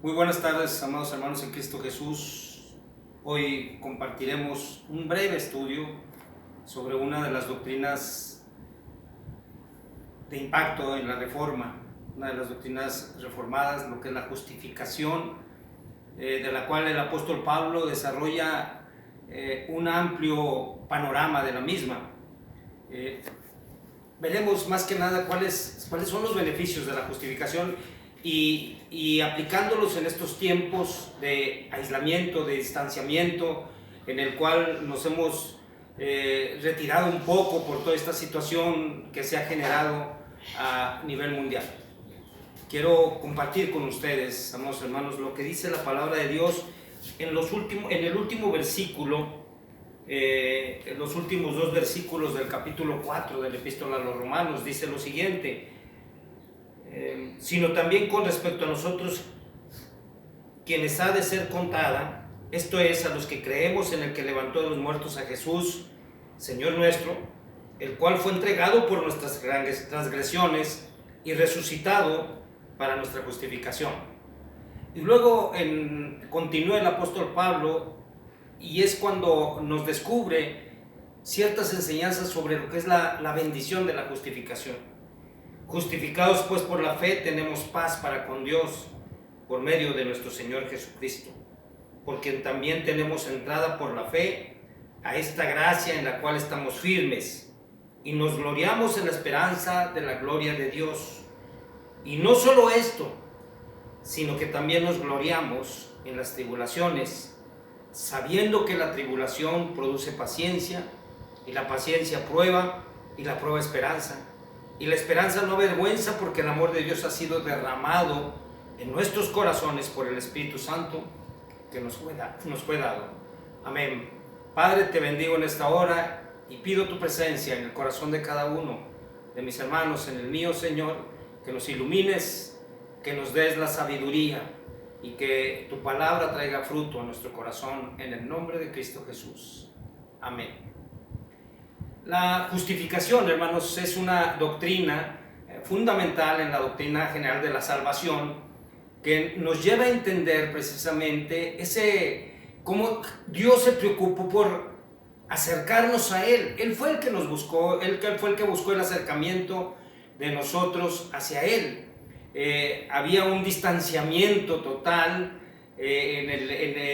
Muy buenas tardes, amados hermanos en Cristo Jesús. Hoy compartiremos un breve estudio sobre una de las doctrinas de impacto en la Reforma, una de las doctrinas reformadas, lo que es la justificación, de la cual el apóstol Pablo desarrolla un amplio panorama de la misma. Veremos más que nada cuáles son los beneficios de la justificación y aplicándolos en estos tiempos de aislamiento, de distanciamiento, en el cual nos hemos retirado un poco por toda esta situación que se ha generado a nivel mundial. Quiero compartir con ustedes, amados hermanos, lo que dice la palabra de Dios en el último versículo, en los últimos dos versículos del capítulo 4 de la Epístola a los Romanos. Dice lo siguiente: sino también con respecto a nosotros, quienes ha de ser contada, esto es, a los que creemos en el que levantó de los muertos a Jesús, Señor nuestro, el cual fue entregado por nuestras transgresiones y resucitado para nuestra justificación. Y luego continúa el apóstol Pablo, y es cuando nos descubre ciertas enseñanzas sobre lo que es la bendición de la justificación. Justificados pues por la fe tenemos paz para con Dios por medio de nuestro Señor Jesucristo, porque también tenemos entrada por la fe a esta gracia en la cual estamos firmes y nos gloriamos en la esperanza de la gloria de Dios. Y no solo esto, sino que también nos gloriamos en las tribulaciones, sabiendo que la tribulación produce paciencia, y la paciencia prueba, y la prueba esperanza. Y la esperanza no avergüenza, porque el amor de Dios ha sido derramado en nuestros corazones por el Espíritu Santo que nos fue dado. Amén. Padre, te bendigo en esta hora y pido tu presencia en el corazón de cada uno de mis hermanos, en el mío, Señor, que nos ilumines, que nos des la sabiduría y que tu palabra traiga fruto a nuestro corazón, en el nombre de Cristo Jesús. Amén. La justificación, hermanos, es una doctrina fundamental en la doctrina general de la salvación, que nos lleva a entender precisamente cómo Dios se preocupó por acercarnos a Él. Él fue el que nos buscó, Él fue el que buscó el acercamiento de nosotros hacia Él. Había un distanciamiento total,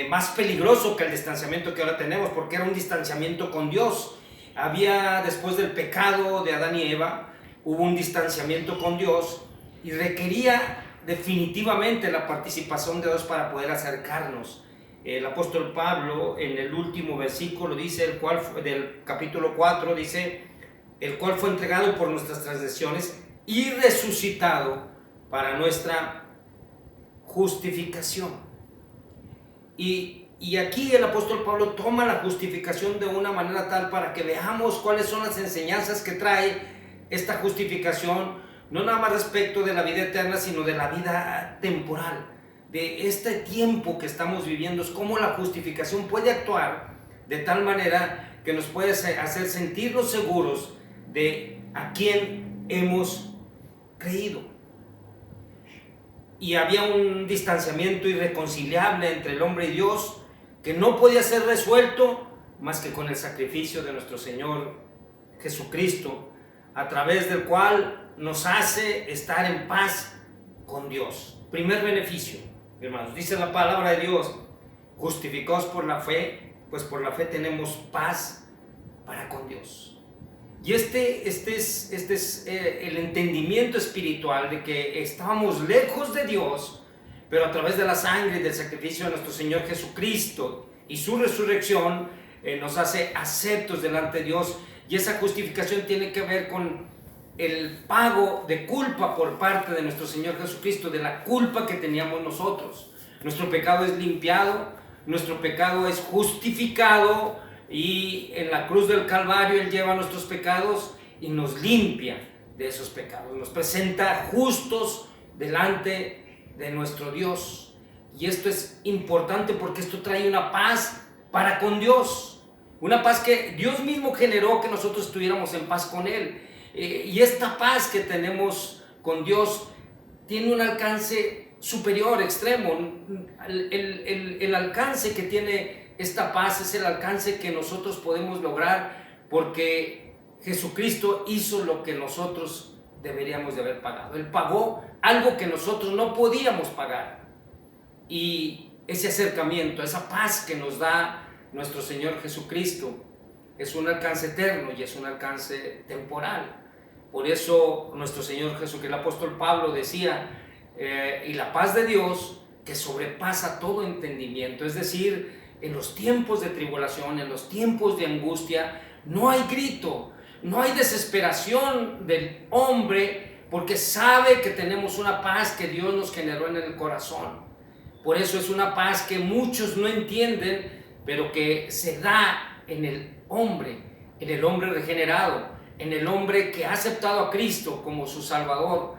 más peligroso que el distanciamiento que ahora tenemos, porque era un distanciamiento con Dios. Después del pecado de Adán y Eva, hubo un distanciamiento con Dios y requería definitivamente la participación de Dios para poder acercarnos. El apóstol Pablo, en el último versículo, dice, del capítulo 4, dice, el cual fue entregado por nuestras transgresiones y resucitado para nuestra justificación. Y aquí el apóstol Pablo toma la justificación de una manera tal para que veamos cuáles son las enseñanzas que trae esta justificación, no nada más respecto de la vida eterna, sino de la vida temporal, de este tiempo que estamos viviendo. Es cómo la justificación puede actuar de tal manera que nos puede hacer sentirnos seguros de a quién hemos creído. Y había un distanciamiento irreconciliable entre el hombre y Dios, que no podía ser resuelto más que con el sacrificio de nuestro Señor Jesucristo, a través del cual nos hace estar en paz con Dios. Primer beneficio, hermanos, dice la palabra de Dios: justificados por la fe, pues por la fe tenemos paz para con Dios. Y este es el entendimiento espiritual de que estábamos lejos de Dios, pero a través de la sangre y del sacrificio de nuestro Señor Jesucristo y su resurrección nos hace aceptos delante de Dios. Y esa justificación tiene que ver con el pago de culpa por parte de nuestro Señor Jesucristo, de la culpa que teníamos nosotros. Nuestro pecado es limpiado, nuestro pecado es justificado, y en la cruz del Calvario Él lleva nuestros pecados y nos limpia de esos pecados, nos presenta justos delante de nuestro Dios. Y esto es importante porque esto trae una paz para con Dios, una paz que Dios mismo generó, que nosotros estuviéramos en paz con Él. Y esta paz que tenemos con Dios tiene un alcance superior, extremo. El alcance que tiene esta paz es el alcance que nosotros podemos lograr porque Jesucristo hizo lo que nosotros deberíamos de haber pagado. Él pagó algo que nosotros no podíamos pagar. Y ese acercamiento, esa paz que nos da nuestro Señor Jesucristo es un alcance eterno y es un alcance temporal. Por eso nuestro Señor Jesucristo, el apóstol Pablo decía, y la paz de Dios que sobrepasa todo entendimiento, es decir, en los tiempos de tribulación, en los tiempos de angustia, no hay grito, no hay desesperación del hombre, porque sabe que tenemos una paz que Dios nos generó en el corazón. Por eso es una paz que muchos no entienden, pero que se da en el hombre regenerado, en el hombre que ha aceptado a Cristo como su Salvador.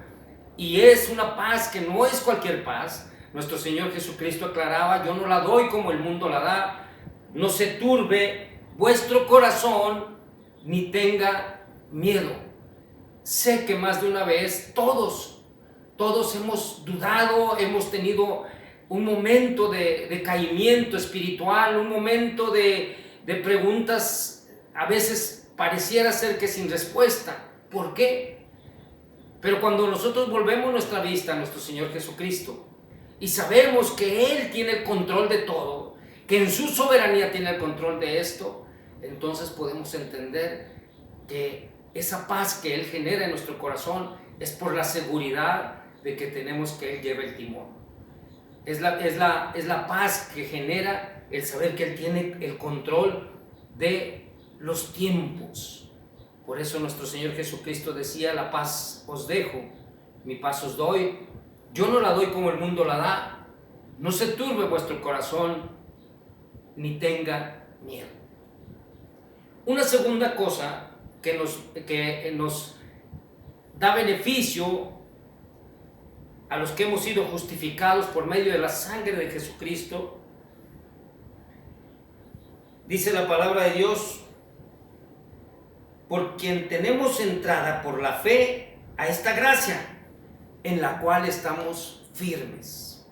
Y es una paz que no es cualquier paz. Nuestro Señor Jesucristo aclaraba: yo no la doy como el mundo la da. No se turbe vuestro corazón, ni tenga miedo. Sé que más de una vez todos hemos dudado, hemos tenido un momento de decaimiento espiritual, un momento de preguntas, a veces pareciera ser que sin respuesta. ¿Por qué? Pero cuando nosotros volvemos nuestra vista a nuestro Señor Jesucristo y sabemos que Él tiene el control de todo, que en su soberanía tiene el control de esto, entonces podemos entender que esa paz que Él genera en nuestro corazón es por la seguridad de que tenemos que Él lleve el timón. Es la paz que genera el saber que Él tiene el control de los tiempos. Por eso nuestro Señor Jesucristo decía: la paz os dejo, mi paz os doy. Yo no la doy como el mundo la da. No se turbe vuestro corazón, ni tenga miedo. Una segunda cosa que nos da beneficio a los que hemos sido justificados por medio de la sangre de Jesucristo, dice la palabra de Dios: por quien tenemos entrada por la fe a esta gracia, en la cual estamos firmes.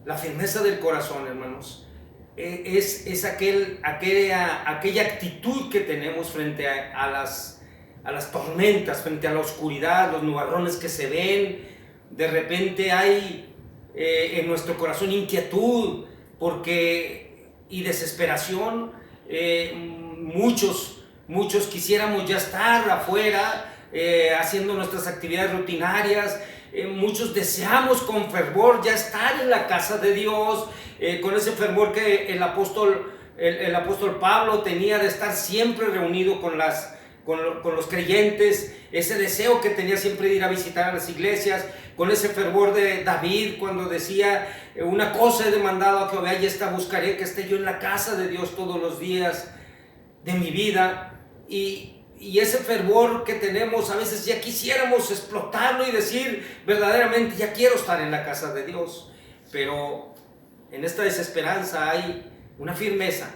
La firmeza del corazón, hermanos, es aquella actitud que tenemos frente a las tormentas, frente a la oscuridad, los nubarrones que se ven. De repente hay en nuestro corazón inquietud y desesperación. Muchos quisiéramos ya estar afuera haciendo nuestras actividades rutinarias. Muchos deseamos con fervor ya estar en la casa de Dios, con ese fervor que el apóstol Pablo tenía de estar siempre reunido con los creyentes, ese deseo que tenía siempre de ir a visitar a las iglesias, con ese fervor de David cuando decía: una cosa he demandado a Jehová y esta buscaré, que esté yo en la casa de Dios todos los días de mi vida. Y ese fervor que tenemos, a veces ya quisiéramos explotarlo y decir verdaderamente: ya quiero estar en la casa de Dios. Pero en esta desesperanza hay una firmeza,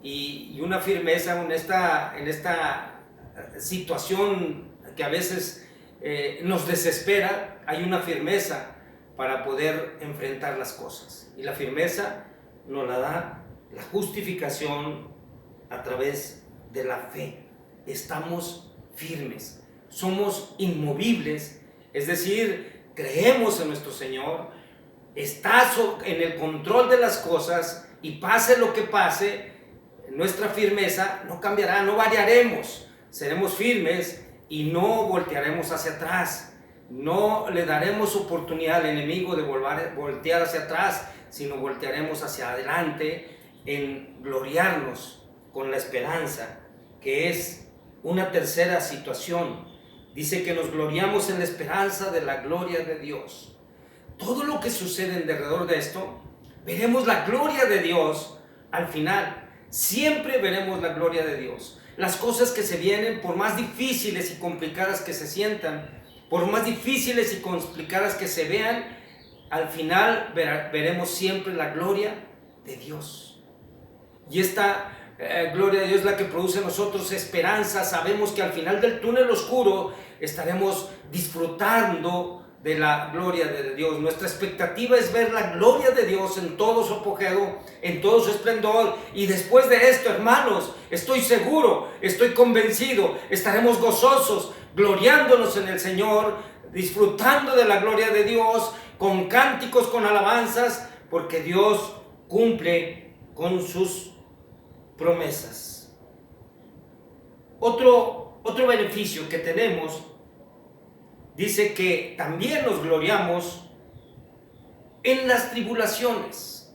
y una firmeza en esta situación que a veces nos desespera. Hay una firmeza para poder enfrentar las cosas, y la firmeza nos la da la justificación a través de la fe. Estamos firmes, somos inmovibles, es decir, creemos en nuestro Señor, está en el control de las cosas, y pase lo que pase, nuestra firmeza no cambiará, no variaremos, seremos firmes y no voltearemos hacia atrás. No le daremos oportunidad al enemigo de voltear hacia atrás, sino voltearemos hacia adelante en gloriarnos con la esperanza, que es una tercera situación. Dice que nos gloriamos en la esperanza de la gloria de Dios. Todo lo que sucede en derredor de esto, veremos la gloria de Dios al final. Siempre veremos la gloria de Dios. Las cosas que se vienen, por más difíciles y complicadas que se sientan, por más difíciles y complicadas que se vean, al final veremos siempre la gloria de Dios. Y esta gloria de Dios es la que produce en nosotros esperanza. Sabemos que al final del túnel oscuro estaremos disfrutando de la gloria de Dios. Nuestra expectativa es ver la gloria de Dios en todo su apogeo, en todo su esplendor. Y después de esto, hermanos, estoy seguro, estoy convencido, estaremos gozosos, gloriándonos en el Señor, disfrutando de la gloria de Dios, con cánticos, con alabanzas, porque Dios cumple con sus promesas. Otro beneficio que tenemos, dice que también nos gloriamos en las tribulaciones.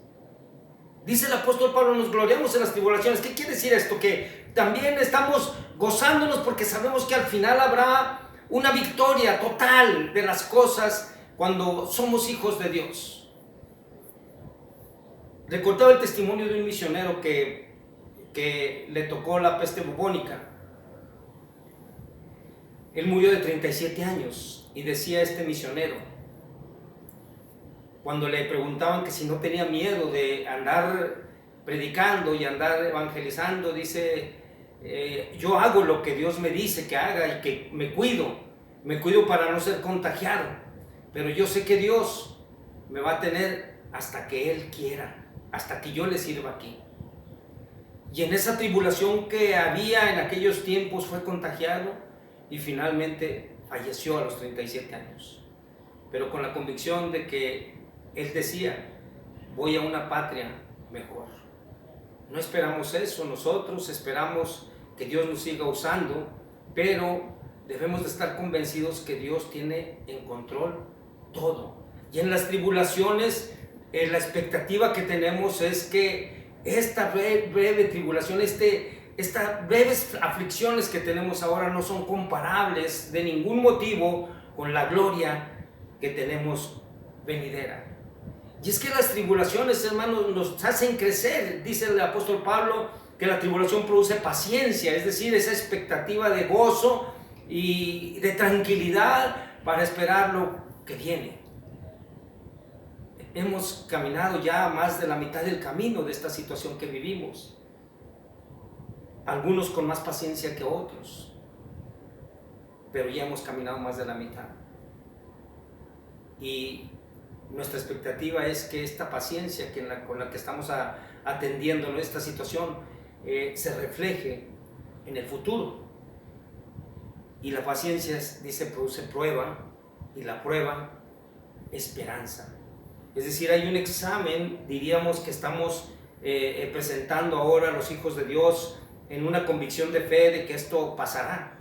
Dice el apóstol Pablo, nos gloriamos en las tribulaciones. ¿Qué quiere decir esto? Que también estamos gozándonos porque sabemos que al final habrá una victoria total de las cosas cuando somos hijos de Dios. Recordaba el testimonio de un misionero que le tocó la peste bubónica. Él murió de 37 años y decía este misionero, cuando le preguntaban que si no tenía miedo de andar predicando y andar evangelizando, dice, yo hago lo que Dios me dice que haga y que me cuido para no ser contagiado, pero yo sé que Dios me va a tener hasta que Él quiera, hasta que yo le sirva aquí. Y en esa tribulación que había en aquellos tiempos fue contagiado y finalmente falleció a los 37 años. Pero con la convicción de que él decía, voy a una patria mejor. No esperamos eso nosotros, esperamos que Dios nos siga usando, pero debemos de estar convencidos que Dios tiene en control todo. Y en las tribulaciones, la expectativa que tenemos es que esta breve tribulación, estas breves aflicciones que tenemos ahora no son comparables de ningún motivo con la gloria que tenemos venidera. Y es que las tribulaciones, hermanos, nos hacen crecer. Dice el apóstol Pablo que la tribulación produce paciencia, es decir, esa expectativa de gozo y de tranquilidad para esperar lo que viene. Hemos caminado ya más de la mitad del camino de esta situación que vivimos. Algunos con más paciencia que otros, pero ya hemos caminado más de la mitad. Y nuestra expectativa es que esta paciencia con la que estamos atendiendo esta situación se refleje en el futuro. Y la paciencia, dice, produce prueba, y la prueba, esperanza. Es decir, hay un examen, diríamos, que estamos presentando ahora a los hijos de Dios en una convicción de fe de que esto pasará.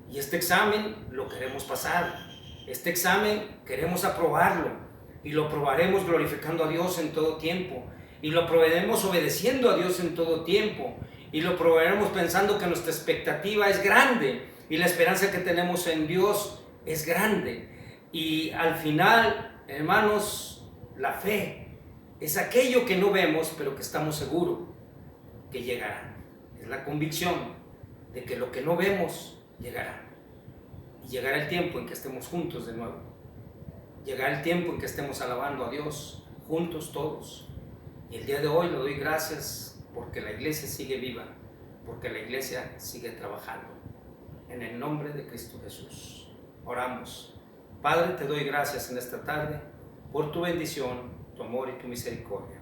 Y este examen lo queremos pasar. Este examen queremos aprobarlo. Y lo probaremos glorificando a Dios en todo tiempo. Y lo probaremos obedeciendo a Dios en todo tiempo. Y lo probaremos pensando que nuestra expectativa es grande. Y la esperanza que tenemos en Dios es grande. Y al final, hermanos, la fe es aquello que no vemos, pero que estamos seguros que llegará. Es la convicción de que lo que no vemos llegará. Y llegará el tiempo en que estemos juntos de nuevo. Llegará el tiempo en que estemos alabando a Dios, juntos todos. Y el día de hoy le doy gracias porque la iglesia sigue viva, porque la iglesia sigue trabajando. En el nombre de Cristo Jesús. Oramos. Padre, te doy gracias en esta tarde por tu bendición, tu amor y tu misericordia.